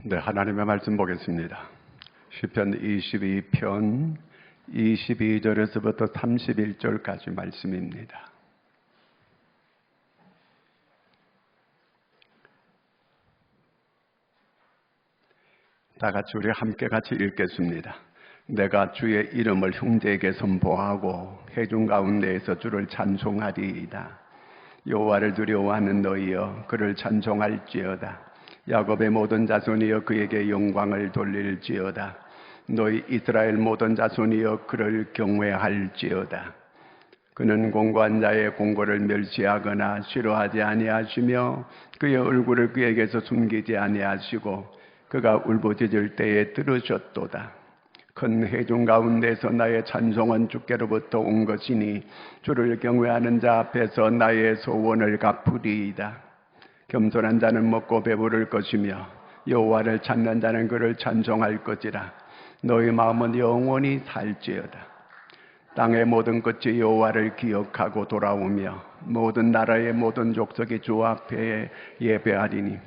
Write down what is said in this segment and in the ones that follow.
네, 하나님의 말씀 보겠습니다. 시편 22편 22절에서부터 31절까지 말씀입니다. 다 같이 우리 함께 같이 읽겠습니다. 내가 주의 이름을 형제에게 선포하고 회중 가운데에서 주를 찬송하리이다. 여호와를 두려워하는 너희여 그를 찬송할지어다. 야곱의 모든 자손이여 그에게 영광을 돌릴지어다. 너희 이스라엘 모든 자손이여 그를 경외할지어다. 그는 공고한 자의 공고를 멸시하거나 싫어하지 아니하시며 그의 얼굴을 그에게서 숨기지 아니하시고 그가 울부짖을 때에 들으셨도다. 큰 회중 가운데서 나의 찬송은 주께로부터 온 것이니 주를 경외하는 자 앞에서 나의 소원을 갚으리이다. 겸손한 자는 먹고 배부를 것이며 여호와를 찾는 자는 그를 찬송할 것이라. 너희 마음은 영원히 살지어다. 땅의 모든 끝이 여호와를 기억하고 돌아오며 모든 나라의 모든 족속이 주 앞에 예배하리니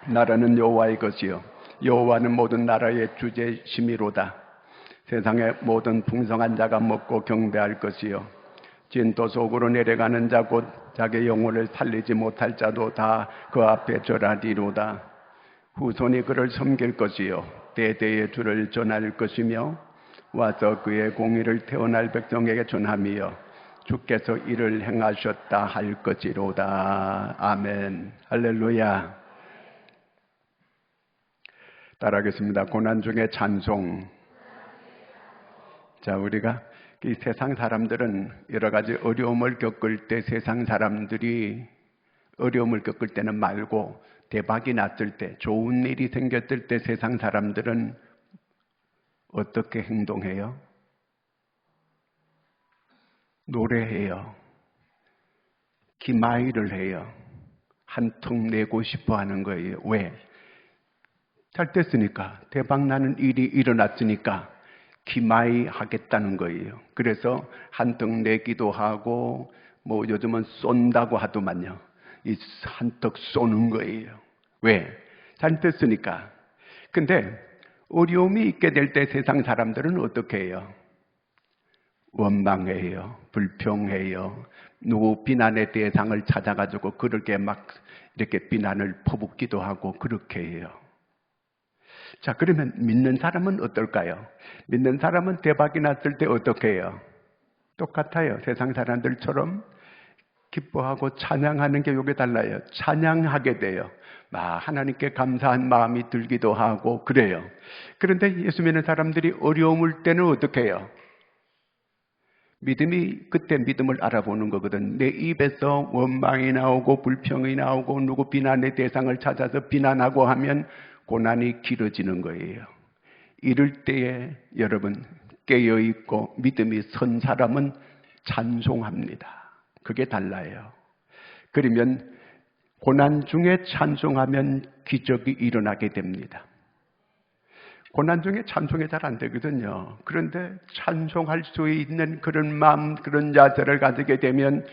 나라는 여호와의 것이요 여호와는 모든 나라의 주제심이로다. 세상의 모든 풍성한 자가 먹고 경배할 것이요 진토 속으로 내려가는 자 곧 자기 영혼을 살리지 못할 자도 다 그 앞에 절하리로다. 후손이 그를 섬길 것이요 대대의 주를 전할 것이며 와서 그의 공의를 태어날 백성에게 전하며 주께서 이를 행하셨다 할 것이로다. 아멘. 할렐루야. 따라하겠습니다. 고난 중에 찬송. 자, 우리가 이 세상 사람들은 여러 가지 어려움을 겪을 때 세상 사람들이 어려움을 겪을 때는 말고 대박이 났을 때 좋은 일이 생겼을 때 세상 사람들은 어떻게 행동해요? 노래해요. 기마이를 해요. 한턱 내고 싶어 하는 거예요. 왜? 잘 됐으니까, 대박 나는 일이 일어났으니까 기마이 하겠다는 거예요. 그래서 한턱 내기도 하고 뭐 요즘은 쏜다고 하더만요. 이 한턱 쏘는 거예요. 왜? 잘 됐으니까. 근데 어려움이 있게 될 때 세상 사람들은 어떻게 해요? 원망해요. 불평해요. 누구 비난의 대상을 찾아가지고 그렇게 막 이렇게 비난을 퍼붓기도 하고 그렇게 해요. 자, 그러면 믿는 사람은 어떨까요? 믿는 사람은 대박이 났을 때 어떻게 해요? 똑같아요. 세상 사람들처럼 기뻐하고 찬양하는 게 요게 달라요. 찬양하게 돼요. 하나님께 감사한 마음이 들기도 하고 그래요. 그런데 예수 믿는 사람들이 어려움일 때는 어떻게 해요? 믿음이 그때 믿음을 알아보는 거거든. 내 입에서 원망이 나오고 불평이 나오고 누구 비난의 대상을 찾아서 비난하고 하면 고난이 길어지는 거예요. 이럴 때에 여러분 깨어있고 믿음이 선 사람은 찬송합니다. 그게 달라요. 그러면 고난 중에 찬송하면 기적이 일어나게 됩니다. 고난 중에 찬송이 잘 안 되거든요. 그런데 찬송할 수 있는 그런 마음, 그런 자세를 가지게 되면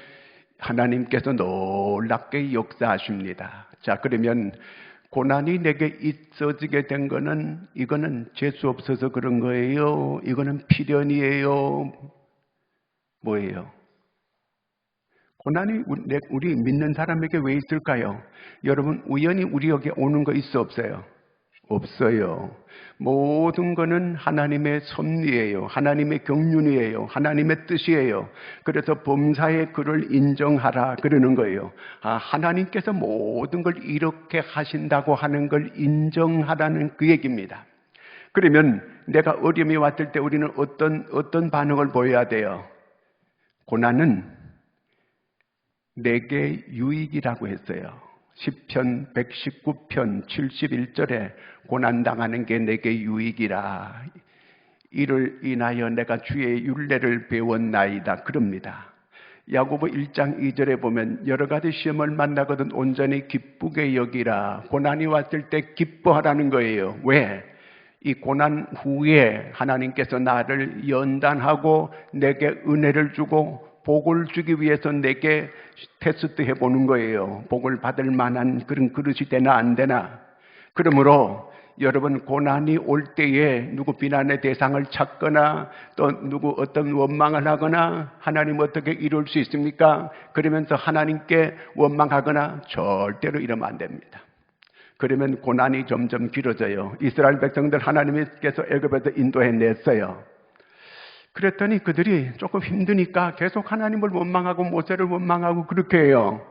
하나님께서 놀랍게 역사하십니다. 자, 그러면 고난이 내게 있어지게 된 거는 이거는 재수 없어서 그런 거예요? 이거는 필연이에요? 뭐예요? 고난이 우리 믿는 사람에게 왜 있을까요? 여러분, 우연히 우리에게 오는 거 있어 없어요? 없어요. 모든 거는 하나님의 섭리예요. 하나님의 경륜이에요. 하나님의 뜻이에요. 그래서 범사에 그를 인정하라 그러는 거예요. 하나님께서 모든 걸 이렇게 하신다고 하는 걸 인정하라는 그 얘기입니다. 그러면 내가 어려움이 왔을 때 우리는 어떤 반응을 보여야 돼요? 고난은 내게 유익이라고 했어요. 시편 119편 71절에 고난당하는 게 내게 유익이라. 이를 인하여 내가 주의 율례를 배웠나이다. 그럽니다. 야고보 1장 2절에 보면 여러 가지 시험을 만나거든 온전히 기쁘게 여기라. 고난이 왔을 때 기뻐하라는 거예요. 왜? 이 고난 후에 하나님께서 나를 연단하고 내게 은혜를 주고 복을 주기 위해서 내게 테스트 해보는 거예요. 복을 받을 만한 그런 그릇이 되나 안 되나. 그러므로 여러분 고난이 올 때에 누구 비난의 대상을 찾거나 또 누구 어떤 원망을 하거나 하나님 어떻게 이룰 수 있습니까? 그러면서 하나님께 원망하거나 절대로 이러면 안 됩니다. 그러면 고난이 점점 길어져요. 이스라엘 백성들 하나님께서 애굽에서 인도해냈어요. 그랬더니 그들이 조금 힘드니까 계속 하나님을 원망하고 모세를 원망하고 그렇게 해요.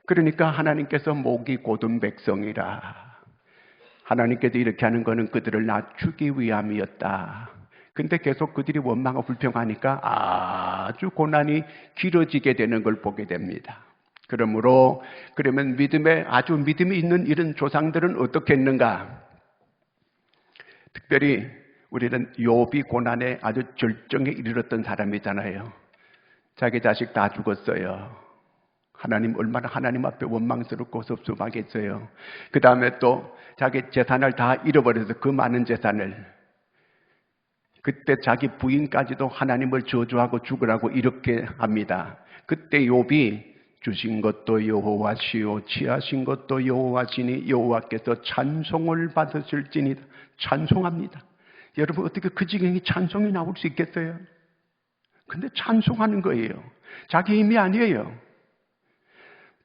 그러니까 하나님께서 목이 곧은 백성이라. 하나님께서 이렇게 하는 것은 그들을 낮추기 위함이었다. 근데 계속 그들이 원망하고 불평하니까 아주 고난이 길어지게 되는 걸 보게 됩니다. 그러므로 그러면 아주 믿음이 있는 이런 조상들은 어떻게 했는가? 특별히 우리는 욥이 고난에 아주 절정에 이르렀던 사람이잖아요. 자기 자식 다 죽었어요. 얼마나 하나님 앞에 원망스럽고 섭섭하겠어요. 그 다음에 또 자기 재산을 다 잃어버려서 그 많은 재산을, 그때 자기 부인까지도 하나님을 저주하고 죽으라고 이렇게 합니다. 그때 욥이 주신 것도 여호와시요 취하신 것도 여호와시니 여호와께서 찬송을 받으실지니라. 찬송합니다. 여러분 어떻게 그 지경이 찬송이 나올 수 있겠어요? 근데 찬송하는 거예요. 자기 힘이 아니에요.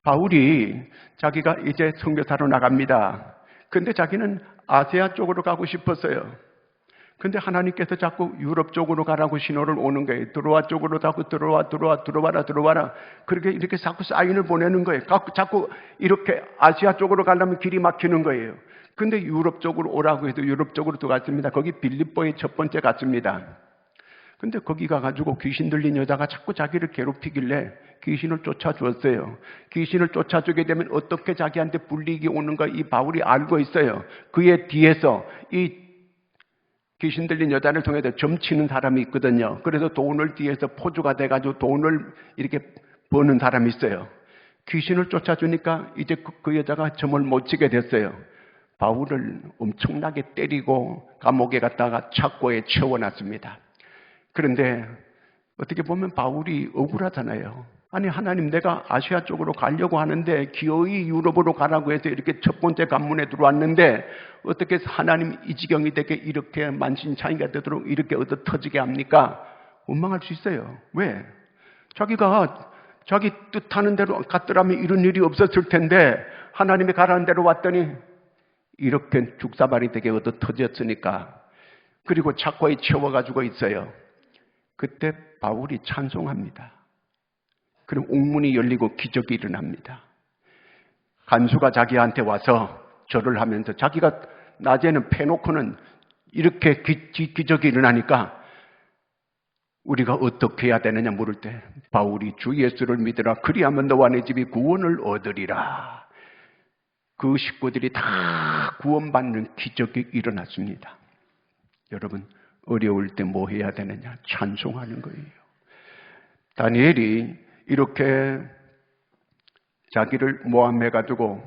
바울이 자기가 이제 선교사로 나갑니다. 근데 자기는 아시아 쪽으로 가고 싶었어요. 근데 하나님께서 자꾸 유럽 쪽으로 가라고 신호를 오는 거예요. 들어와 쪽으로 자꾸 들어와라. 그렇게 이렇게 자꾸 사인을 보내는 거예요. 자꾸 이렇게 아시아 쪽으로 가려면 길이 막히는 거예요. 근데 유럽 쪽으로 오라고 해도 유럽 쪽으로 들어갔습니다. 거기 빌립보에 첫 번째 갔습니다. 근데 거기 가가지고 귀신 들린 여자가 자꾸 자기를 괴롭히길래 귀신을 쫓아주었어요. 귀신을 쫓아주게 되면 어떻게 자기한테 불이익이 오는가 이 바울이 알고 있어요. 그의 뒤에서 이 귀신 들린 여자를 통해서 점치는 사람이 있거든요. 그래서 돈을 뒤에서 포주가 돼가지고 돈을 이렇게 버는 사람이 있어요. 귀신을 쫓아주니까 이제 그 여자가 점을 못 치게 됐어요. 바울을 엄청나게 때리고 감옥에 갔다가 착고에 채워놨습니다. 그런데 어떻게 보면 바울이 억울하잖아요. 아니 하나님, 내가 아시아 쪽으로 가려고 하는데 기어이 유럽으로 가라고 해서 이렇게 첫 번째 관문에 들어왔는데 어떻게 하나님 이 지경이 되게 이렇게 만신창이가 되도록 이렇게 얻어 터지게 합니까? 원망할 수 있어요. 왜? 자기가 자기 뜻하는 대로 갔더라면 이런 일이 없었을 텐데 하나님이 가라는 대로 왔더니 이렇게 죽사발이 되게 얻어 터졌으니까. 그리고 착고에 채워가지고 있어요. 그때 바울이 찬송합니다. 그럼 옥문이 열리고 기적이 일어납니다. 간수가 자기한테 와서 절을 하면서 자기가 낮에는 패놓고는 이렇게 기적이 일어나니까 우리가 어떻게 해야 되느냐 물을 때 바울이 주 예수를 믿으라 그리하면 너와 내 집이 구원을 얻으리라. 그 식구들이 다 구원받는 기적이 일어났습니다. 여러분 어려울 때 뭐 해야 되느냐? 찬송하는 거예요. 다니엘이 이렇게 자기를 모함해가지고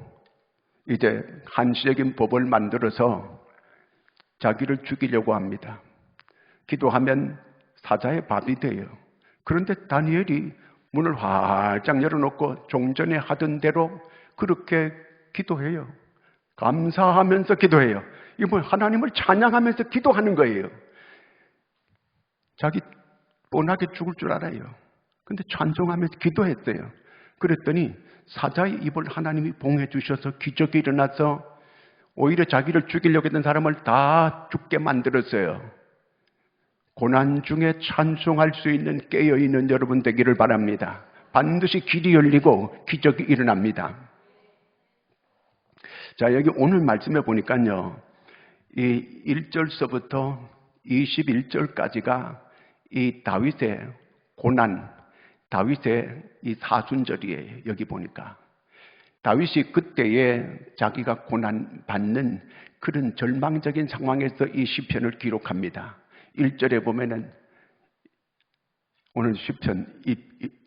이제 한시적인 법을 만들어서 자기를 죽이려고 합니다. 기도하면 사자의 밥이 돼요. 그런데 다니엘이 문을 활짝 열어놓고 종전에 하던 대로 그렇게 기도해요. 감사하면서 기도해요. 이분 하나님을 찬양하면서 기도하는 거예요. 자기 뻔하게 죽을 줄 알아요. 근데 찬송하면서 기도했어요. 그랬더니 사자의 입을 하나님이 봉해 주셔서 기적이 일어나서 오히려 자기를 죽이려고 했던 사람을 다 죽게 만들었어요. 고난 중에 찬송할 수 있는 깨어있는 여러분 되기를 바랍니다. 반드시 길이 열리고 기적이 일어납니다. 자, 여기 오늘 말씀해 보니까요, 이 1절서부터 21절까지가 이 다윗의 고난, 다윗의 이 사순절이에요. 여기 보니까 다윗이 그때에 자기가 고난 받는 그런 절망적인 상황에서 이 시편을 기록합니다. 1절에 보면은 오늘 시편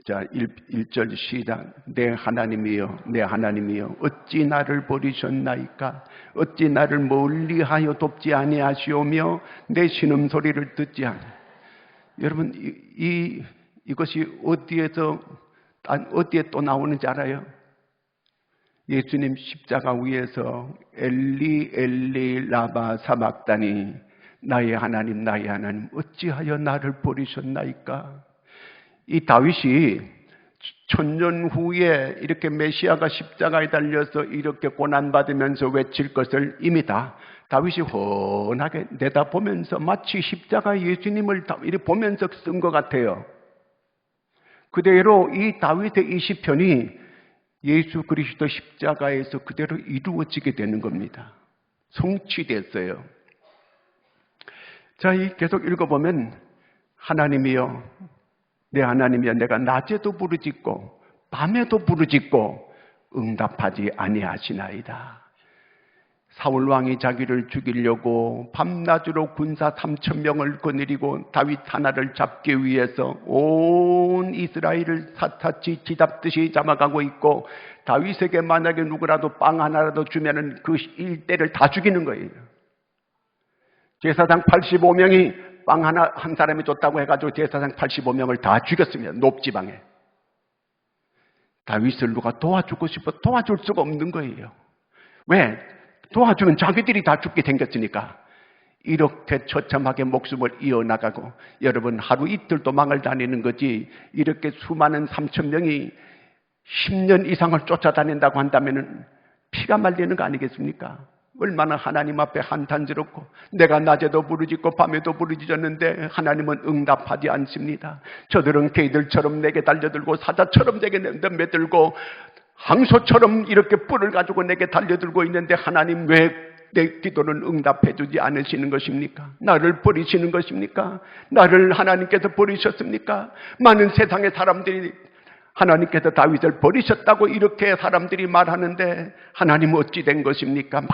1절 시작. 내 하나님이여 내 하나님이여 어찌 나를 버리셨나이까? 어찌 나를 멀리하여 돕지 아니하시오며 내 신음소리를 듣지 않. 여러분 이것이 어디에 또 나오는지 알아요? 예수님 십자가 위에서 엘리 엘리 라바 사박다니, 나의 하나님 나의 하나님 어찌하여 나를 버리셨나이까. 이 다윗이 천년 후에 이렇게 메시아가 십자가에 달려서 이렇게 고난받으면서 외칠 것을 이미 다 다윗이 훤하게 내다보면서 마치 십자가 예수님을 이렇게 보면서 쓴 것 같아요. 그대로 이 다윗의 이 시편이 예수 그리스도 십자가에서 그대로 이루어지게 되는 겁니다. 성취됐어요. 자, 계속 읽어보면 하나님이여, 내 하나님이여, 내가 낮에도 부르짖고 밤에도 부르짖고 응답하지 아니하시나이다. 사울 왕이 자기를 죽이려고 밤낮으로 군사 3,000명을 거느리고 다윗 하나를 잡기 위해서 온 이스라엘을 샅샅이 쥐잡듯이 잡아가고 있고, 다윗에게 만약에 누구라도 빵 하나라도 주면은 그 일대를 다 죽이는 거예요. 제사장 85명이 빵 하나 한 사람이 줬다고 해가지고 제사장 85명을 다 죽였습니다. 높지방에. 다윗을 누가 도와주고 싶어 도와줄 수가 없는 거예요. 왜? 도와주면 자기들이 다 죽게 생겼으니까. 이렇게 처참하게 목숨을 이어나가고, 여러분 하루 이틀 도망을 다니는 거지, 이렇게 수많은 3,000명이 10년 이상을 쫓아다닌다고 한다면 피가 말리는 거 아니겠습니까? 얼마나 하나님 앞에 한탄스럽고, 내가 낮에도 부르짖고 밤에도 부르짖었는데 하나님은 응답하지 않습니다. 저들은 개들처럼 내게 달려들고 사자처럼 내게 매들고 항소처럼 이렇게 뿔을 가지고 내게 달려들고 있는데, 하나님 왜 내 기도는 응답해 주지 않으시는 것입니까? 나를 버리시는 것입니까? 나를 하나님께서 버리셨습니까? 많은 세상의 사람들이 하나님께서 다윗을 버리셨다고 이렇게 사람들이 말하는데, 하나님은 어찌 된 것입니까? 막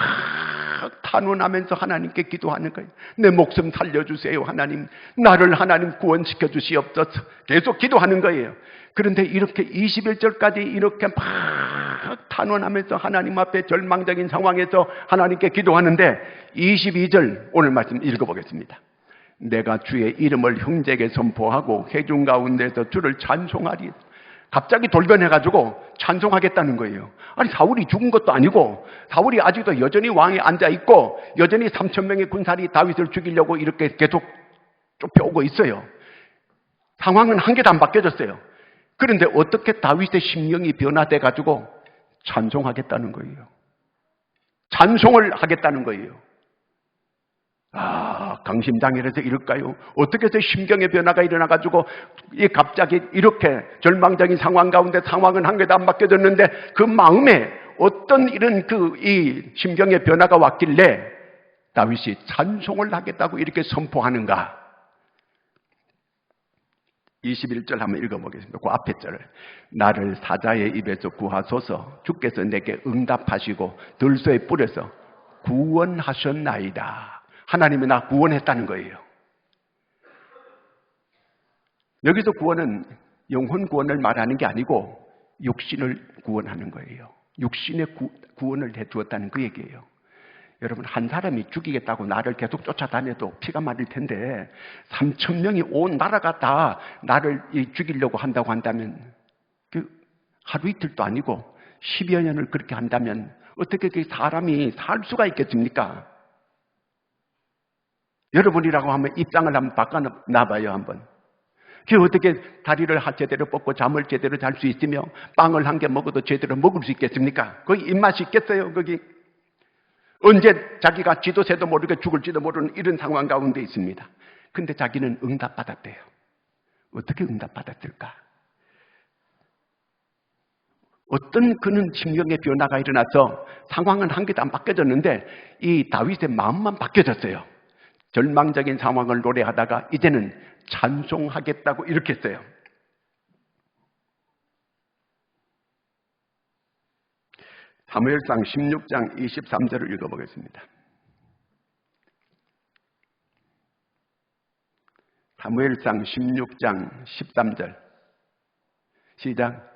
탄원하면서 하나님께 기도하는 거예요. 내 목숨 살려주세요 하나님, 나를 하나님 구원시켜 주시옵소서, 계속 기도하는 거예요. 그런데 이렇게 21절까지 이렇게 막 탄원하면서 하나님 앞에 절망적인 상황에서 하나님께 기도하는데, 22절 오늘 말씀 읽어보겠습니다. 내가 주의 이름을 형제에게 선포하고 회중 가운데서 주를 찬송하리. 갑자기 돌변해가지고 찬송하겠다는 거예요. 아니, 사울이 죽은 것도 아니고, 사울이 아직도 여전히 왕에 앉아있고, 여전히 3,000명의 군사리 다윗을 죽이려고 이렇게 계속 쫓겨오고 있어요. 상황은 한 개도 안 바뀌어졌어요. 그런데 어떻게 다윗의 심령이 변화돼가지고 찬송하겠다는 거예요. 찬송을 하겠다는 거예요. 강심장애라서 이럴까요? 어떻게 해서 심경의 변화가 일어나가지고 갑자기 이렇게 절망적인 상황 가운데, 상황은 한 개도 안 바뀌어졌는데 그 마음에 어떤 이런 이 심경의 변화가 왔길래 다윗이 찬송을 하겠다고 이렇게 선포하는가? 21절 한번 읽어보겠습니다. 그 앞에 절을. 나를 사자의 입에서 구하소서, 주께서 내게 응답하시고 들소의 뿔에서 구원하셨나이다. 하나님이 나 구원했다는 거예요. 여기서 구원은 영혼 구원을 말하는 게 아니고 육신을 구원하는 거예요. 육신의 구원을 해주었다는 그 얘기예요. 여러분, 한 사람이 죽이겠다고 나를 계속 쫓아다녀도 피가 마를 텐데 3,000명이 온 나라가 다 나를 죽이려고 한다고 한다면, 하루 이틀도 아니고 10여 년을 그렇게 한다면 어떻게 그 사람이 살 수가 있겠습니까? 여러분이라고 하면 입장을 한번 바꿔놔봐요. 한번. 그 어떻게 다리를 제대로 뻗고 잠을 제대로 잘 수 있으며 빵을 한 개 먹어도 제대로 먹을 수 있겠습니까? 거기 입맛이 있겠어요? 거기 언제 자기가 지도새도 모르게 죽을지도 모르는 이런 상황 가운데 있습니다. 근데 자기는 응답받았대요. 어떻게 응답받았을까? 어떤 그는 심령의 변화가 일어나서 상황은 한 개도 안 바뀌어졌는데 이 다윗의 마음만 바뀌어졌어요. 절망적인 상황을 노래하다가 이제는 찬송하겠다고 이렇게 했어요. 사무엘상 16장 23절을 읽어보겠습니다. 사무엘상 16장 13절 시작.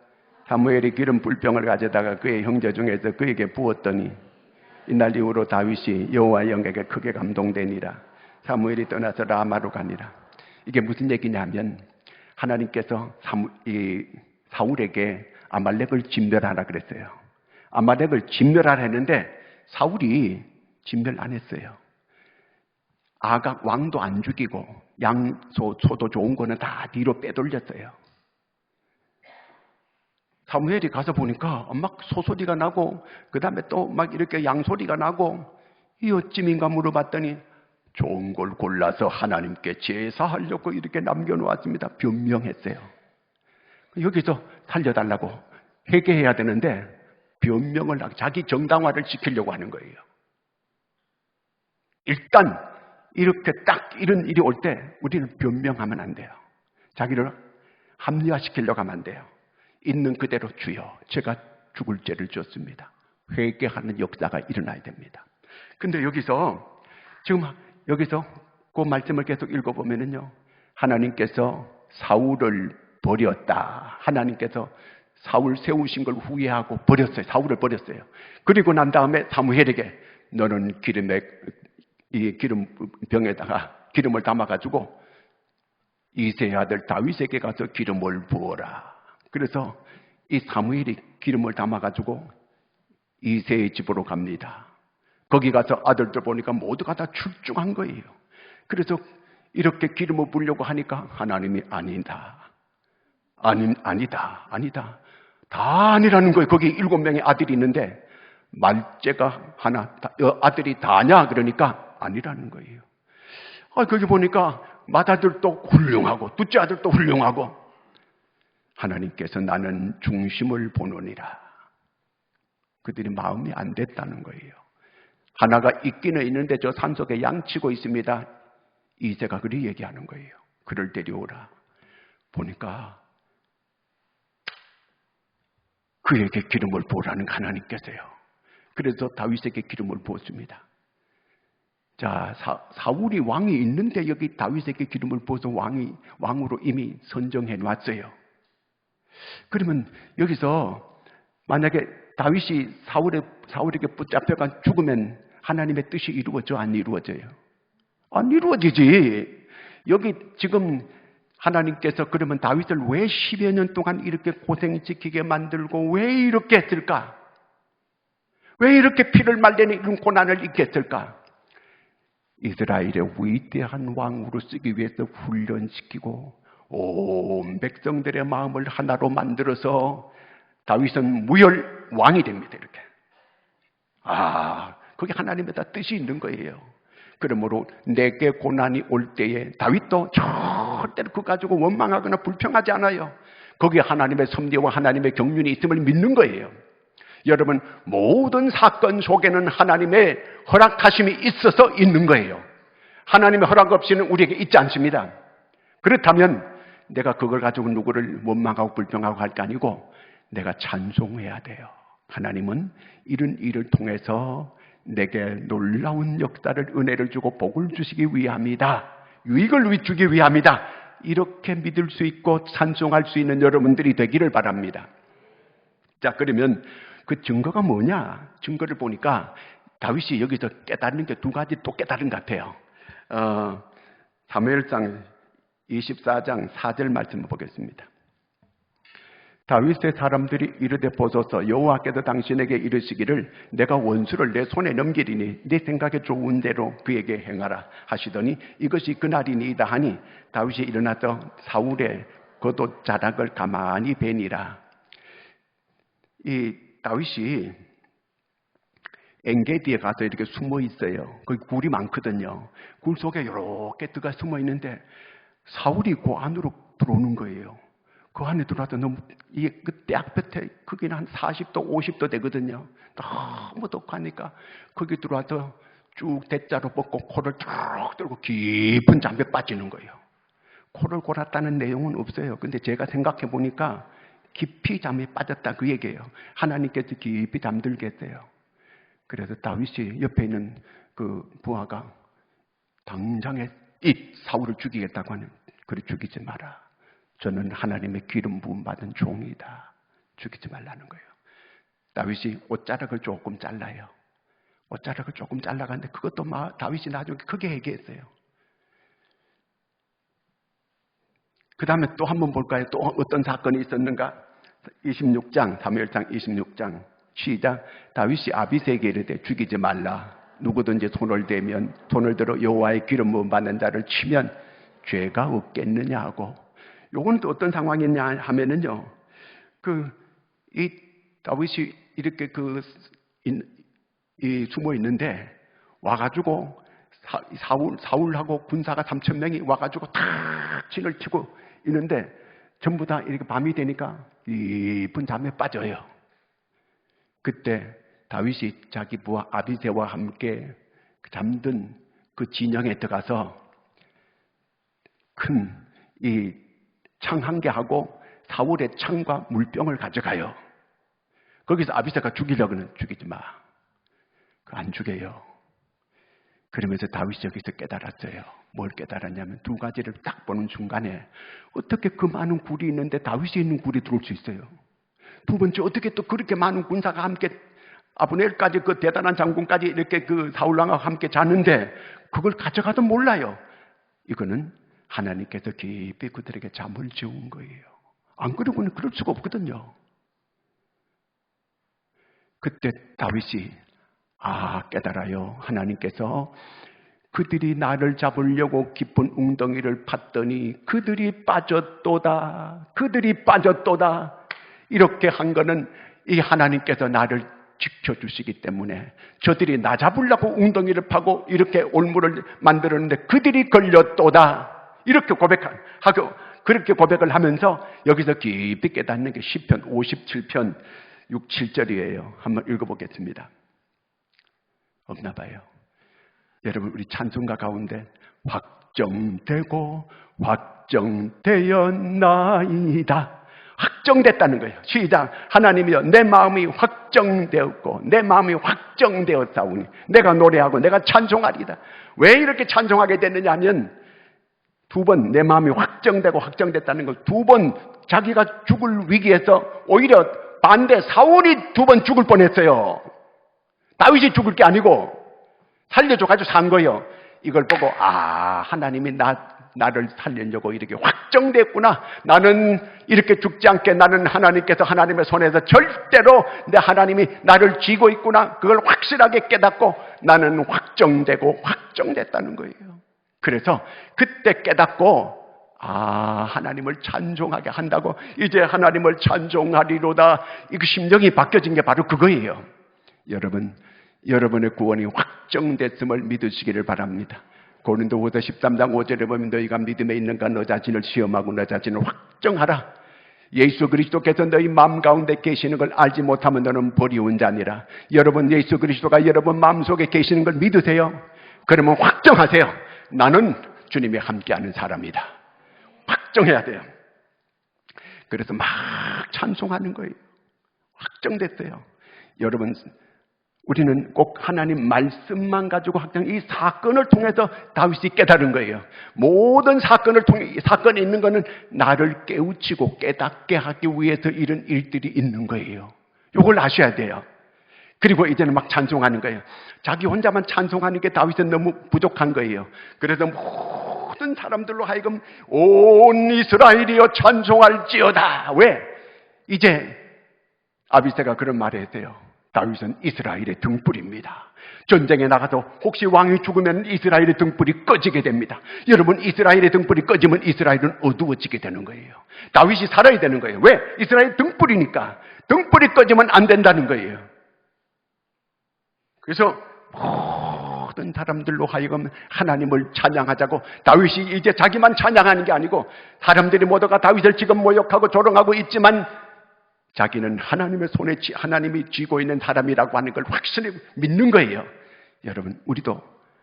사무엘이 기름 불병을 가져다가 그의 형제 중에서 그에게 부었더니 이날 이후로 다윗이 여호와의 영에게 크게 감동되니라. 사무엘이 떠나서 라마로 가니라. 이게 무슨 얘기냐면, 하나님께서 사울에게 아말렉을 진멸하라 그랬어요. 아말렉을 진멸하려 했는데 사울이 진멸 안 했어요. 아각 왕도 안 죽이고 소도 좋은 거는 다 뒤로 빼돌렸어요. 사무엘이 가서 보니까 막 소소리가 나고 그 다음에 또 막 이렇게 양소리가 나고 이 어찌민가 물어봤더니 좋은 걸 골라서 하나님께 제사하려고 이렇게 남겨놓았습니다. 변명했어요. 여기서 살려달라고 회개해야 되는데 변명을 하고 자기 정당화를 지키려고 하는 거예요. 일단 이렇게 딱 이런 일이 올 때 우리는 변명하면 안 돼요. 자기를 합리화시키려고 하면 안 돼요. 있는 그대로 주여 제가 죽을 죄를 졌습니다. 회개하는 역사가 일어나야 됩니다. 근데 여기서 그 말씀을 계속 읽어보면요, 하나님께서 사울을 버렸다. 하나님께서 사울 세우신 걸 후회하고 버렸어요. 사울을 버렸어요. 그리고 난 다음에 사무엘에게 너는 이 기름병에다가 기름을 담아가지고 이새의 아들 다윗에게 가서 기름을 부어라. 그래서 이 사무엘이 기름을 담아가지고 이새의 집으로 갑니다. 거기 가서 아들들 보니까 모두가 다 출중한 거예요. 그래서 이렇게 기름을 부으려고 하니까 하나님이 아니다. 다 아니라는 거예요. 거기 7명의 아들이 있는데 말째가 하나, 아들이 다냐? 그러니까 아니라는 거예요. 거기 보니까 맏아들도 훌륭하고 둘째 아들도 훌륭하고 하나님께서 나는 중심을 보노니라. 그들이 마음이 안 됐다는 거예요. 하나가 있기는 있는데 저 산속에 양치고 있습니다. 이새가 그리 얘기하는 거예요. 그를 데려오라. 보니까 그에게 기름을 부으라는 하나님께서요. 그래서 다윗에게 기름을 부었습니다. 자, 사울이 왕이 있는데 여기 다윗에게 기름을 부어서 왕으로 이미 선정해 놨어요. 그러면 여기서 만약에 다윗이 사울에게 붙잡혀가 죽으면 하나님의 뜻이 이루어져? 안 이루어져요? 안 이루어지지. 여기 지금 하나님께서 그러면 다윗을 왜 10여 년 동안 이렇게 고생시키게 만들고 왜 이렇게 했을까? 왜 이렇게 피를 말리는 이런 고난을 입게 했을까? 이스라엘의 위대한 왕으로 쓰기 위해서 훈련시키고 온 백성들의 마음을 하나로 만들어서 다윗은 무혈 왕이 됩니다. 이렇게. 그게 하나님의 다 뜻이 있는 거예요. 그러므로 내게 고난이 올 때에 다윗도 절대로 그거 가지고 원망하거나 불평하지 않아요. 거기에 하나님의 섭리와 하나님의 경륜이 있음을 믿는 거예요. 여러분, 모든 사건 속에는 하나님의 허락하심이 있어서 있는 거예요. 하나님의 허락 없이는 우리에게 있지 않습니다. 그렇다면 내가 그걸 가지고 누구를 원망하고 불평하고 할 게 아니고 내가 찬송해야 돼요. 하나님은 이런 일을 통해서 내게 놀라운 역사를, 은혜를 주고 복을 주시기 위함이다. 유익을 주기 위함이다. 이렇게 믿을 수 있고 찬송할 수 있는 여러분들이 되기를 바랍니다. 자, 그러면 그 증거가 뭐냐? 증거를 보니까 다윗이 여기서 깨달은 게 두 가지 또 깨달은 것 같아요. 사무엘상 24장 4절 말씀을 보겠습니다. 다윗의 사람들이 이르되 보소서, 여호와께서 당신에게 이르시기를 내가 원수를 내 손에 넘기리니 네 생각에 좋은 대로 그에게 행하라 하시더니 이것이 그날이니이다 하니 다윗이 일어나서 사울의 겉옷 자락을 가만히 베니라. 이 다윗이 엔게디에 가서 이렇게 숨어 있어요. 거기 굴이 많거든요. 굴 속에 이렇게 들어가 숨어 있는데 사울이 그 안으로 들어오는 거예요. 그 안에 들어와서 너무 그때 앞볕에 크기는 한 40도 50도 되거든요. 너무 독하니까 거기 들어와서 쭉 대자로 뻗고 코를 쭉 들고 깊은 잠에 빠지는 거예요. 코를 골았다는 내용은 없어요. 근데 제가 생각해 보니까 깊이 잠에 빠졌다 그 얘기예요. 하나님께서 깊이 잠들게 했어요. 그래서 다윗이 옆에 있는 그 부하가 당장에 이 사울을 죽이겠다고 하는, 그래 죽이지 마라. 저는 하나님의 기름 부음 받은 종이다. 죽이지 말라는 거예요. 다윗이 옷자락을 조금 잘라요. 옷자락을 조금 잘라가는데 그것도 다윗이 나중에 크게 얘기했어요. 그 다음에 또 한번 볼까요? 또 어떤 사건이 있었는가? 26장, 사무엘상 26장 시작. 다윗이 아비새에게 이르되 죽이지 말라. 누구든지 손을 대면 손을 들어 여호와의 기름 부음 받는 자를 치면 죄가 없겠느냐 하고. 요건 또 어떤 상황이냐 하면은요. 이 다윗이 이렇게 숨어 있는데 와가지고 사울하고 군사가 3,000명이 와가지고 탁 진을 치고 있는데 전부 다 이렇게 밤이 되니까 깊은 잠에 빠져요. 그때 다윗이 자기 부하 아비새와 함께 잠든 그 진영에 들어가서 큰 이 창 한 개 하고 사울의 창과 물병을 가져가요. 거기서 아비새가 죽이려고는 죽이지 마. 안 죽여요. 그러면서 다윗이 여기서 깨달았어요. 뭘 깨달았냐면 두 가지를 딱 보는 순간에 어떻게 그 많은 굴이 있는데 다윗이 있는 굴이 들어올 수 있어요. 두 번째, 어떻게 또 그렇게 많은 군사가 함께 아브넬까지 그 대단한 장군까지 이렇게 그 사울왕하고 함께 자는데 그걸 가져가도 몰라요. 이거는 하나님께서 깊이 그들에게 잠을 재운 거예요. 안 그러고는 그럴 수가 없거든요. 그때 다윗이 깨달아요. 하나님께서 그들이 나를 잡으려고 깊은 웅덩이를 팠더니 그들이 빠졌도다. 이렇게 한 거는 이 하나님께서 나를 지켜주시기 때문에 저들이 나 잡으려고 웅덩이를 파고 이렇게 올무를 만들었는데 그들이 걸렸도다. 이렇게 그렇게 고백을 하면서 여기서 깊이 깨닫는 게 시편 57편 6, 7절이에요. 한번 읽어보겠습니다. 없나 봐요. 여러분, 우리 찬송가 가운데 확정되었나이다. 확정됐다는 거예요. 시작. 하나님이여, 내 마음이 확정되었고 내 마음이 확정되었사오니 내가 노래하고 내가 찬송하리이다. 왜 이렇게 찬송하게 됐느냐 하면 두 번 내 마음이 확정되고 확정됐다는 걸 두 번 자기가 죽을 위기에서 오히려 반대 사울이 두 번 죽을 뻔했어요. 다윗이 죽을 게 아니고 살려줘가지고 산 거예요. 이걸 보고 하나님이 나를 살리려고 이렇게 확정됐구나. 나는 이렇게 죽지 않게 나는 하나님께서 하나님의 손에서 절대로 내 하나님이 나를 쥐고 있구나. 그걸 확실하게 깨닫고 나는 확정되고 확정됐다는 거예요. 그래서 그때 깨닫고 하나님을 찬송하게 한다고 이제 하나님을 찬송하리로다. 이 심정이 바뀌어진 게 바로 그거예요. 여러분의 구원이 확정됐음을 믿으시기를 바랍니다. 고린도후서 13장 5절에 보면 너희가 믿음에 있는가 너 자신을 시험하고 너 자신을 확정하라. 예수 그리스도께서 너희 마음 가운데 계시는 걸 알지 못하면 너는 버리운 자니라. 여러분 예수 그리스도가 여러분 마음속에 계시는 걸 믿으세요? 그러면 확정하세요. 나는 주님이 함께하는 사람이다. 확정해야 돼요. 그래서 막 찬송하는 거예요. 확정됐어요. 여러분, 우리는 꼭 하나님 말씀만 가지고 이 사건을 통해서 다윗이 깨달은 거예요. 모든 사건을 통해 사건이 있는 거는 나를 깨우치고 깨닫게 하기 위해서 이런 일들이 있는 거예요. 이걸 아셔야 돼요. 그리고 이제는 막 찬송하는 거예요. 자기 혼자만 찬송하는 게 다윗은 너무 부족한 거예요. 그래서 모든 사람들로 하여금 온 이스라엘이여 찬송할지어다. 왜? 이제 아비새가 그런 말을 했어요. 다윗은 이스라엘의 등불입니다. 전쟁에 나가서 혹시 왕이 죽으면 이스라엘의 등불이 꺼지게 됩니다. 여러분, 이스라엘의 등불이 꺼지면 이스라엘은 어두워지게 되는 거예요. 다윗이 살아야 되는 거예요. 왜? 이스라엘 등불이니까. 등불이 꺼지면 안 된다는 거예요. 그래서 모든 사람들로 하여금 하나님을 찬양하자고. 다윗이 이제 자기만 찬양하는 게 아니고 사람들이 모두가 다윗을 지금 모욕하고 조롱하고 있지만 자기는 하나님의 손에 하나님이 쥐고 있는 사람이라고 하는 걸 확실히 믿는 거예요. 여러분, 우리도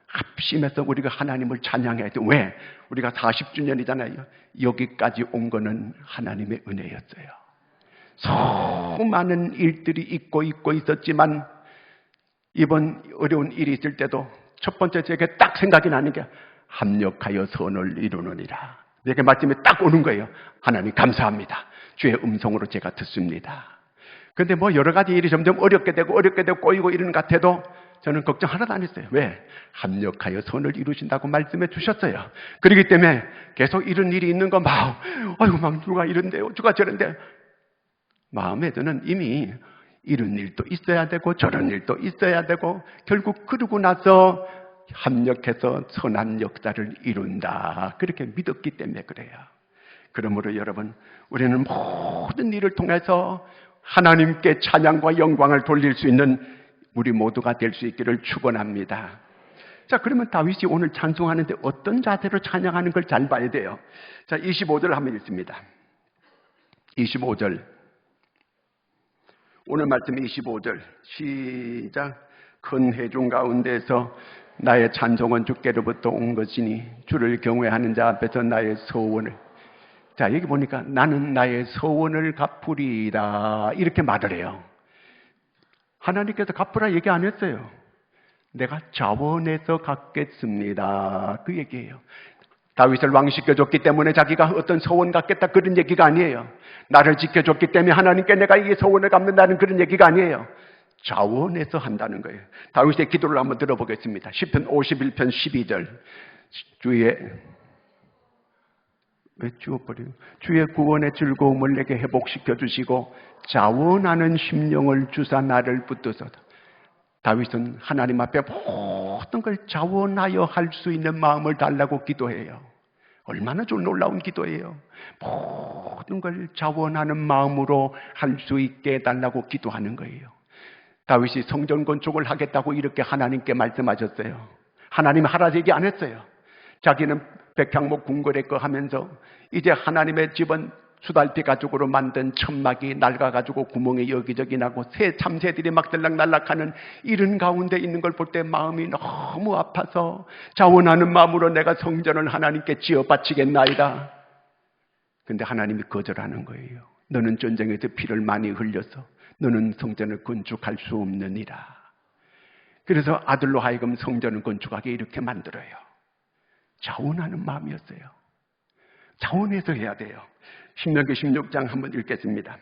합심해서 우리가 하나님을 찬양해야 돼요. 왜? 우리가 40주년이잖아요. 여기까지 온 거는 하나님의 은혜였어요. 수많은 일들이 있고 있었지만 이번 어려운 일이 있을 때도 첫 번째 제게 딱 생각이 나는 게 합력하여 선을 이루느니라. 내게 마침에 딱 오는 거예요. 하나님 감사합니다. 주의 음성으로 제가 듣습니다. 그런데 여러 가지 일이 점점 어렵게 되고 꼬이고 이러는 것 같아도 저는 걱정 하나도 안 했어요. 왜? 합력하여 선을 이루신다고 말씀해 주셨어요. 그렇기 때문에 계속 이런 일이 있는 거 막 누가 이런데요, 누가 저런데 마음에 저는 이미 이런 일도 있어야 되고 저런 일도 있어야 되고 결국 그러고 나서 합력해서 선한 역사를 이룬다. 그렇게 믿었기 때문에 그래요. 그러므로 여러분, 우리는 모든 일을 통해서 하나님께 찬양과 영광을 돌릴 수 있는 우리 모두가 될 수 있기를 축원합니다. 자, 그러면 다윗이 오늘 찬송하는데 어떤 자세로 찬양하는 걸 잘 봐야 돼요. 자, 25절 한번 읽습니다. 25절. 오늘 말씀 25절. 시작. 큰 회중 가운데서 나의 찬송은 주께로부터 온 것이니 주를 경외하는 자 앞에서 나의 서원을. 자, 여기 보니까 나는 나의 서원을 갚으리라 이렇게 말을 해요. 하나님께서 갚으라 얘기 안 했어요. 내가 자원해서 갚겠습니다. 그 얘기예요. 다윗을 왕시켜줬기 때문에 자기가 어떤 서원 갚겠다 그런 얘기가 아니에요. 나를 지켜줬기 때문에 하나님께 내가 이 서원을 갚는다는 그런 얘기가 아니에요. 자원해서 한다는 거예요. 다윗의 기도를 한번 들어보겠습니다. 시편 51편 12절. 왜 지워버려요? 주의 구원의 즐거움을 내게 회복시켜 주시고 자원하는 심령을 주사 나를 붙드소서. 다윗은 하나님 앞에 모든 걸 자원하여 할 수 있는 마음을 달라고 기도해요. 얼마나 좀 놀라운 기도예요. 모든 걸 자원하는 마음으로 할 수 있게 해달라고 기도하는 거예요. 다윗이 성전 건축을 하겠다고 이렇게 하나님께 말씀하셨어요. 하나님 하라 얘기 안 했어요. 자기는 백향목 궁궐에 거 하면서 이제 하나님의 집은 수달피 가죽으로 만든 천막이 낡아가지고 구멍이 여기저기 나고 참새들이 막 들락날락하는 이런 가운데 있는 걸 볼 때 마음이 너무 아파서 자원하는 마음으로 내가 성전을 하나님께 지어 바치겠나이다. 근데 하나님이 거절하는 거예요. 너는 전쟁에서 피를 많이 흘려서 너는 성전을 건축할 수 없느니라. 그래서 아들로 하여금 성전을 건축하게 이렇게 만들어요. 자원하는 마음이었어요. 자원해서 해야 돼요. 신명기 16장 한번 읽겠습니다.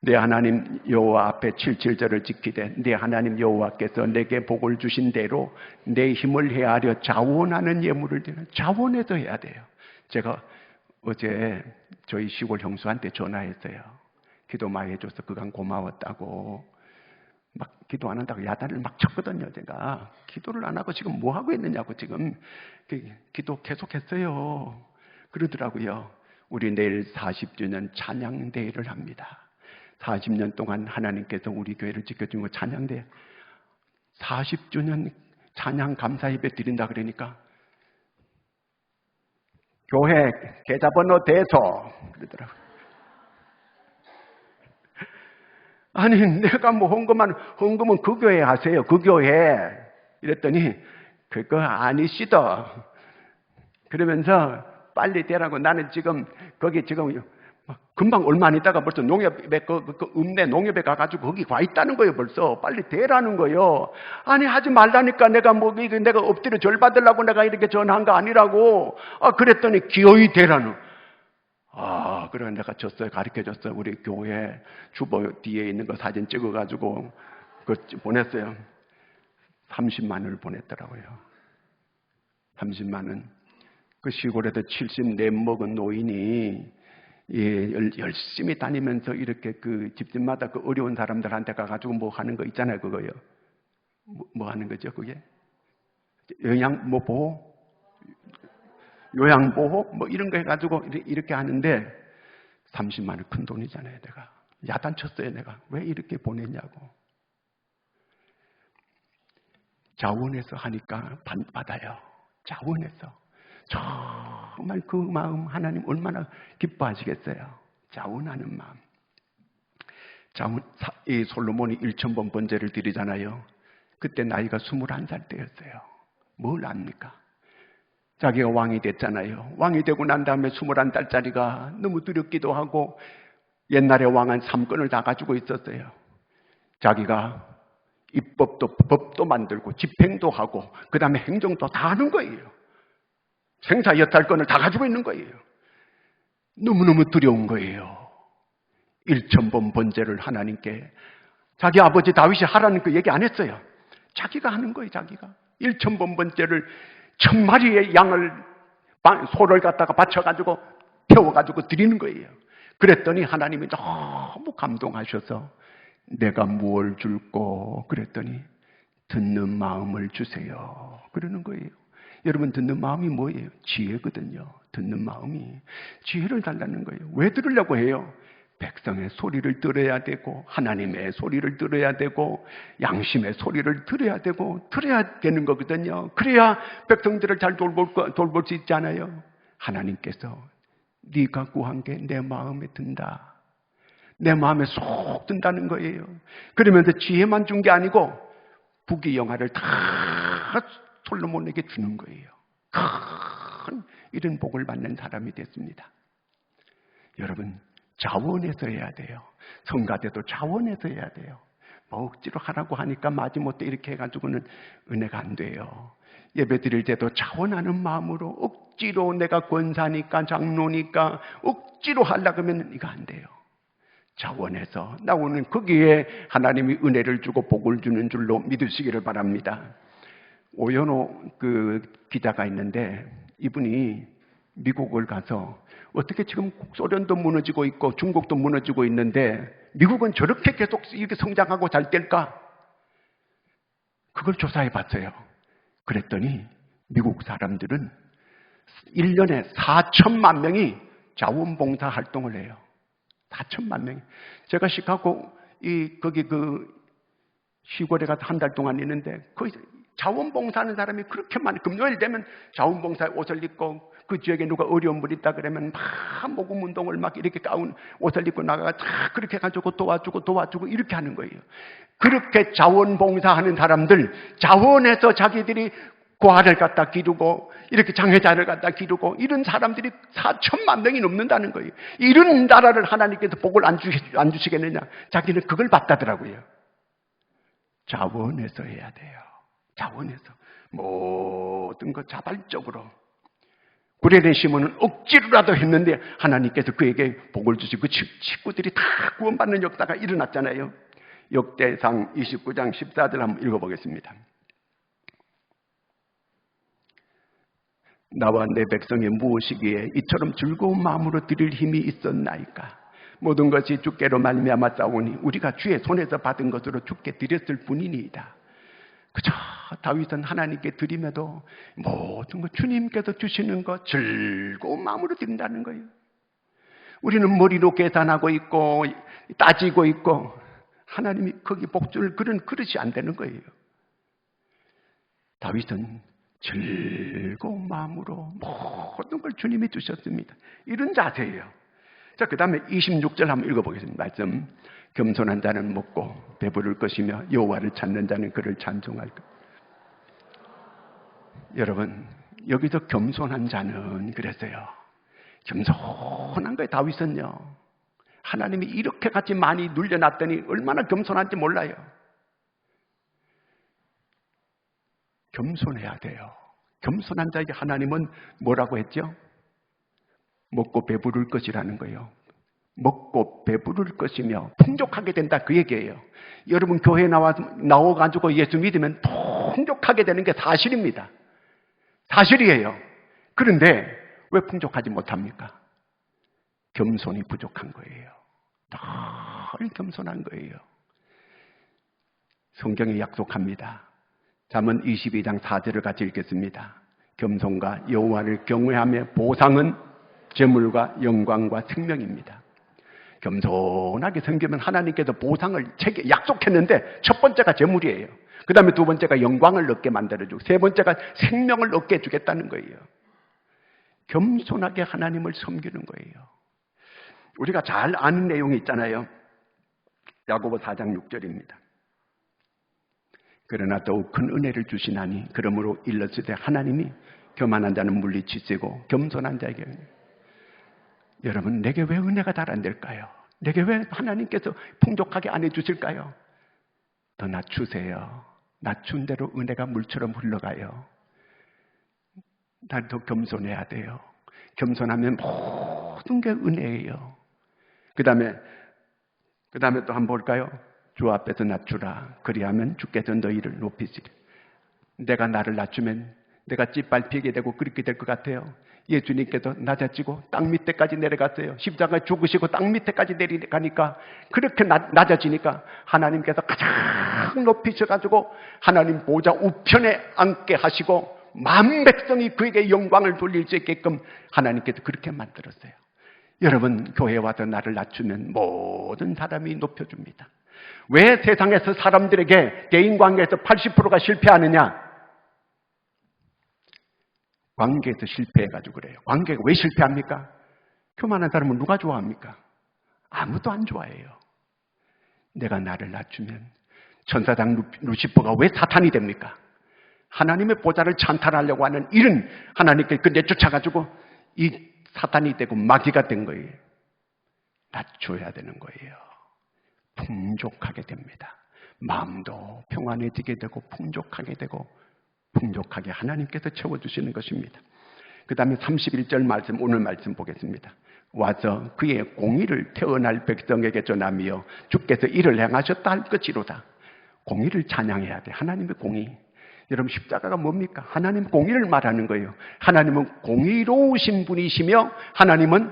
내 하나님 여호와 앞에 77절을 지키되 내 하나님 여호와께서 내게 복을 주신 대로 내 힘을 헤아려 자원하는 예물을 드려. 자원해서 해야 돼요. 제가 어제 저희 시골 형수한테 전화했어요. 기도 많이 해줘서 그간 고마웠다고. 막 기도 안 한다고 야단을 막 쳤거든요. 제가 기도를 안 하고 지금 뭐 하고 있느냐고 지금 기도 계속했어요. 그러더라고요. 우리 내일 40주년 찬양대회를 합니다. 40년 동안 하나님께서 우리 교회를 지켜준 거 찬양대회 40주년 찬양 감사 예배 드린다 그러니까 교회 계좌번호 대소 그러더라고요. 아니 내가 뭐 헌금은 그 교회 하세요. 그 교회 이랬더니 그거 아니시다. 그러면서 빨리 되라고. 나는 지금 거기 지금 금방 얼마 안 있다가 벌써 농협에 읍내 농협에 가가지고 거기 가 있다는 거예요. 벌써 빨리 되라는 거예요. 아니 하지 말라니까. 내가 내가 엎드려 절 받으려고 내가 이렇게 전화한 거 아니라고. 그랬더니 기어이 되라는. 그래 내가 줬어요. 가르쳐줬어요. 우리 교회 주보 뒤에 있는 거 사진 찍어가지고 보냈어요. 30만 원을 보냈더라고요. 30만 원. 그 시골에도 70 먹은 노인이 열심히 다니면서 이렇게 그 집집마다 그 어려운 사람들한테 가가지고 뭐 하는 거 있잖아요. 그거요. 뭐 하는 거죠, 그게? 보호? 요양보호? 뭐 이런 거 해가지고 이렇게 하는데 30만 원 큰 돈이잖아요. 내가 야단 쳤어요. 내가 왜 이렇게 보냈냐고. 자원해서 하니까 받아요. 자원해서. 정말 그 마음 하나님 얼마나 기뻐하시겠어요. 자원하는 마음. 이 솔로몬이 1000번 번제를 드리잖아요. 그때 나이가 21살 때였어요. 뭘 압니까? 자기가 왕이 됐잖아요. 왕이 되고 난 다음에 21살짜리가 너무 두렵기도 하고 옛날에 왕은 3권을 다 가지고 있었어요. 자기가 입법도 법도 만들고 집행도 하고 그 다음에 행정도 다 하는 거예요. 생사 여탈권을 다 가지고 있는 거예요. 너무너무 두려운 거예요. 1000번 번제를 하나님께 자기 아버지 다윗이 하라는 그 얘기 안 했어요. 자기가 하는 거예요. 자기가 1000번 번제를 1000마리의 양을 소를 갖다가 바쳐가지고 태워가지고 드리는 거예요. 그랬더니 하나님이 너무 감동하셔서 내가 무엇을 줄꼬? 그랬더니 듣는 마음을 주세요. 그러는 거예요. 여러분, 듣는 마음이 뭐예요? 지혜거든요. 듣는 마음이. 지혜를 달라는 거예요. 왜 들으려고 해요? 백성의 소리를 들어야 되고, 하나님의 소리를 들어야 되고, 양심의 소리를 들어야 되고, 들어야 되는 거거든요. 그래야 백성들을 잘 돌볼 수 있잖아요. 하나님께서 네가 구한 게 내 마음에 든다. 내 마음에 쏙 든다는 거예요. 그러면서 지혜만 준 게 아니고 부귀영화를 다 솔로몬에게 주는 거예요. 큰 이런 복을 받는 사람이 됐습니다. 여러분, 자원해서 해야 돼요. 성가대도 자원해서 해야 돼요. 뭐 억지로 하라고 하니까 마지못해 이렇게 해가지고는 은혜가 안 돼요. 예배 드릴 때도 자원하는 마음으로 억지로 내가 권사니까 장로니까 억지로 하려고 하면 이거 안 돼요. 자원해서 나오는 거기에 하나님이 은혜를 주고 복을 주는 줄로 믿으시기를 바랍니다. 오연호 기자가 있는데 이분이 미국을 가서 어떻게 지금 소련도 무너지고 있고 중국도 무너지고 있는데 미국은 저렇게 계속 이렇게 성장하고 잘 될까? 그걸 조사해 봤어요. 그랬더니 미국 사람들은 1년에 4천만 명이 자원봉사 활동을 해요. 4천만 명이. 제가 시카고 거기 시골에 가서 한 달 동안 있는데 거기 자원봉사하는 사람이 그렇게 많이, 금요일 되면 자원봉사 옷을 입고 그 지역에 누가 어려운 분 있다 그러면 막 모금 운동을 막 이렇게 가운 옷을 입고 나가가 다 그렇게 해가지고 도와주고 이렇게 하는 거예요. 그렇게 자원봉사하는 사람들, 자원해서 자기들이 고아를 갖다 기르고 이렇게 장애자를 갖다 기르고 이런 사람들이 4천만 명이 넘는다는 거예요. 이런 나라를 하나님께서 복을 안 주시겠느냐? 자기는 그걸 받다더라고요. 자원해서 해야 돼요. 자원해서 모든 거 자발적으로. 구레네 시몬은 억지로라도 했는데 하나님께서 그에게 복을 주시고 그 식구들이 다 구원받는 역사가 일어났잖아요. 역대상 29장 14절 한번 읽어보겠습니다. 나와 내 백성이 무엇이기에 이처럼 즐거운 마음으로 드릴 힘이 있었나이까? 모든 것이 주께로 말미암아 싸우니 우리가 주의 손에서 받은 것으로 주께 드렸을 뿐이니이다. 그저 다윗은 하나님께 드림에도 모든 것 주님께서 주시는 것 즐거운 마음으로 드린다는 거예요. 우리는 머리로 계산하고 있고 따지고 있고 하나님이 거기 복줄 그런 그릇이 안 되는 거예요. 다윗은 즐거운 마음으로 모든 걸 주님이 주셨습니다. 이런 자세예요. 자, 그 다음에 26절 한번 읽어보겠습니다. 말씀. 겸손한 자는 먹고 배부를 것이며 여호와를 찾는 자는 그를 찬송할 것. 여러분, 여기서 겸손한 자는 그랬어요. 겸손한 거예요. 다윗은요. 하나님이 이렇게까지 많이 눌려놨더니 얼마나 겸손한지 몰라요. 겸손해야 돼요. 겸손한 자에게 하나님은 뭐라고 했죠? 먹고 배부를 것이라는 거예요. 먹고 배부를 것이며 풍족하게 된다 그 얘기예요. 여러분 교회에 나와가지고 예수 믿으면 풍족하게 되는 게 사실입니다. 사실이에요. 그런데 왜 풍족하지 못합니까? 겸손이 부족한 거예요. 늘 겸손한 거예요. 성경이 약속합니다. 잠언 22장 4절을 같이 읽겠습니다. 겸손과 여호와를 경외하며 보상은 재물과 영광과 생명입니다. 겸손하게 섬기면 하나님께서 보상을 약속했는데 첫 번째가 재물이에요. 그 다음에 두 번째가 영광을 얻게 만들어주고 세 번째가 생명을 얻게 해주겠다는 거예요. 겸손하게 하나님을 섬기는 거예요. 우리가 잘 아는 내용이 있잖아요. 야고보 4장 6절입니다. 그러나 더욱 큰 은혜를 주시나니 그러므로 일렀을 때 하나님이 교만한 자는 물리치시고 겸손한 자에게. 여러분, 내게 왜 은혜가 잘 안 될까요? 내게 왜 하나님께서 풍족하게 안 해주실까요? 더 낮추세요. 낮춘 대로 은혜가 물처럼 흘러가요. 난 더 겸손해야 돼요. 겸손하면 모든 게 은혜예요. 그 다음에 또 한번 볼까요? 주 앞에서 낮추라. 그리하면 주께서 너희를 높이시리. 내가 나를 낮추면 내가 짓밟히게 되고 그렇게 될 것 같아요. 예수님께서 낮아지고 땅 밑에까지 내려갔어요. 십자가에 죽으시고 땅 밑에까지 내려가니까 그렇게 낮아지니까 하나님께서 가장 높이셔가지고 하나님 보좌 우편에 앉게 하시고 만 백성이 그에게 영광을 돌릴 수 있게끔 하나님께서 그렇게 만들었어요. 여러분, 교회에 와서 나를 낮추면 모든 사람이 높여줍니다. 왜 세상에서 사람들에게 대인관계에서 80%가 실패하느냐? 관계에서 실패해가지고 그래요. 관계가 왜 실패합니까? 교만한 사람은 누가 좋아합니까? 아무도 안 좋아해요. 내가 나를 낮추면 천사장 루시퍼가 왜 사탄이 됩니까? 하나님의 보좌를 찬탈하려고 하는 일은 하나님께 내쫓아가지고 이 사탄이 되고 마귀가 된 거예요. 낮춰야 되는 거예요. 풍족하게 됩니다. 마음도 평안해지게 되고 풍족하게 되고 풍족하게 하나님께서 채워주시는 것입니다. 그 다음에 31절 말씀, 오늘 말씀 보겠습니다. 와서 그의 공의를 태어날 백성에게 전하며 주께서 이를 행하셨다 할 것이로다. 공의를 찬양해야 돼. 하나님의 공의. 여러분, 십자가가 뭡니까? 하나님의 공의를 말하는 거예요. 하나님은 공의로우신 분이시며 하나님은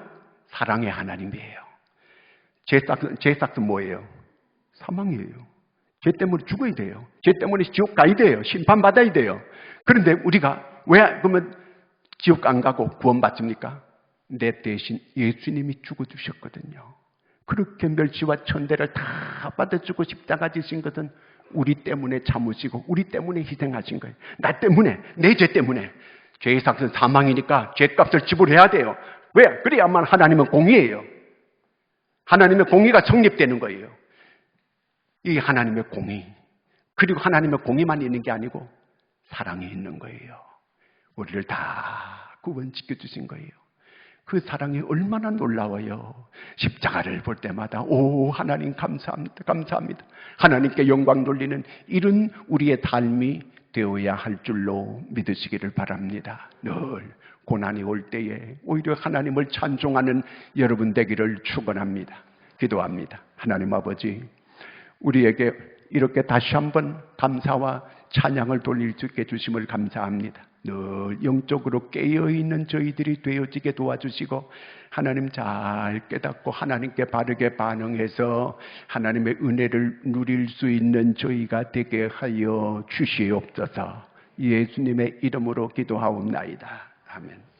사랑의 하나님이에요. 죄싹은 뭐예요? 사망이에요. 죄 때문에 죽어야 돼요. 죄 때문에 지옥 가야 돼요. 심판받아야 돼요. 그런데 우리가 왜 그러면 지옥 안 가고 구원받습니까? 내 대신 예수님이 죽어주셨거든요. 그렇게 멸시와 천대를 다 받아주고 십자가 지신 것은 우리 때문에 참으시고 우리 때문에 희생하신 거예요. 나 때문에, 내 죄 때문에. 죄의 삭은 사망이니까 죄값을 지불해야 돼요. 왜? 그래야만 하나님은 공의예요. 하나님의 공의가 성립되는 거예요. 이 하나님의 공의, 그리고 하나님의 공의만 있는 게 아니고 사랑이 있는 거예요. 우리를 다 구원시켜 주신 거예요. 그 사랑이 얼마나 놀라워요. 십자가를 볼 때마다 오 하나님 감사합니다. 감사합니다. 하나님께 영광 돌리는 이런 우리의 삶이 되어야 할 줄로 믿으시기를 바랍니다. 늘 고난이 올 때에 오히려 하나님을 찬송하는 여러분 되기를 축원합니다. 기도합니다. 하나님 아버지, 우리에게 이렇게 다시 한번 감사와 찬양을 돌릴 수 있게 주심을 감사합니다. 늘 영적으로 깨어있는 저희들이 되어지게 도와주시고 하나님 잘 깨닫고 하나님께 바르게 반응해서 하나님의 은혜를 누릴 수 있는 저희가 되게 하여 주시옵소서. 예수님의 이름으로 기도하옵나이다. 아멘.